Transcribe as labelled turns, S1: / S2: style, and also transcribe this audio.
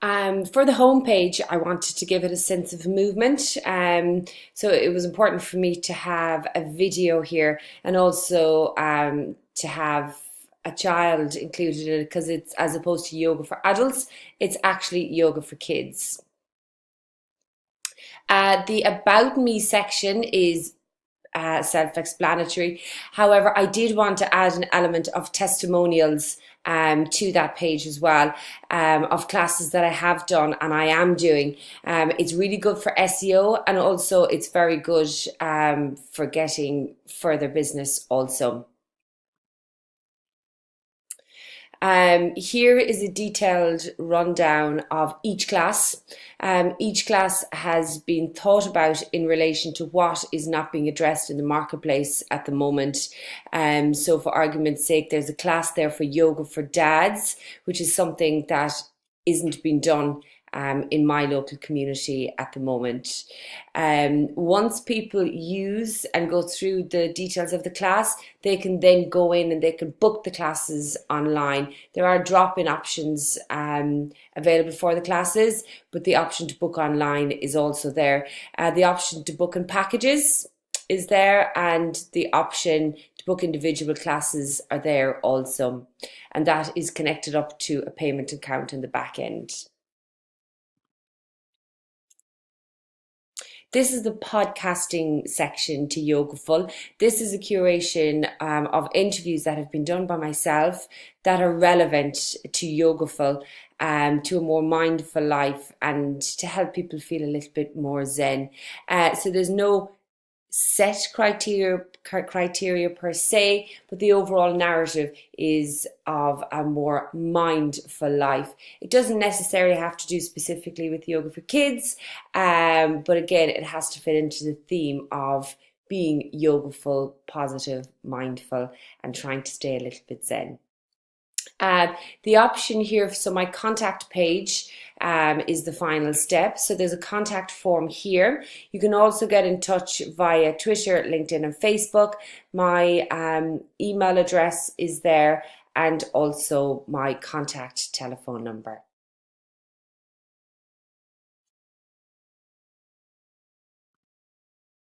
S1: For the homepage, I wanted to give it a sense of movement. So it was important for me to have a video here and also to have a child included in it because it's as opposed to yoga for adults, it's actually yoga for kids. The About Me section is self-explanatory. However, I did want to add an element of testimonials to that page as well, of classes that I have done and I am doing. It's really good for SEO and also it's very good for getting further business also. Here is a detailed rundown of each class. Each class has been thought about in relation to what is not being addressed in the marketplace at the moment. So for argument's sake, there's a class there for yoga for dads, which is something that isn't being done in my local community at the moment. Once people use and go through the details of the class, they can then go in and they can book the classes online. There are drop-in options available for the classes, but the option to book online is also there. The option to book in packages is there, and the option to book individual classes are there also. And that is connected up to a payment account in the back end. This is the podcasting section to Yogaful. This is a curation of interviews that have been done by myself that are relevant to Yogaful, to a more mindful life and to help people feel a little bit more zen. So there's no set criteria per se, but the overall narrative is of a more mindful life. It doesn't necessarily have to do specifically with yoga for kids, but again, it has to fit into the theme of being yogaful, positive, mindful, and trying to stay a little bit zen. The option here, so my contact page is the final step. So there's a contact form here. You can also get in touch via Twitter, LinkedIn, and Facebook. My email address is there and also my contact telephone number.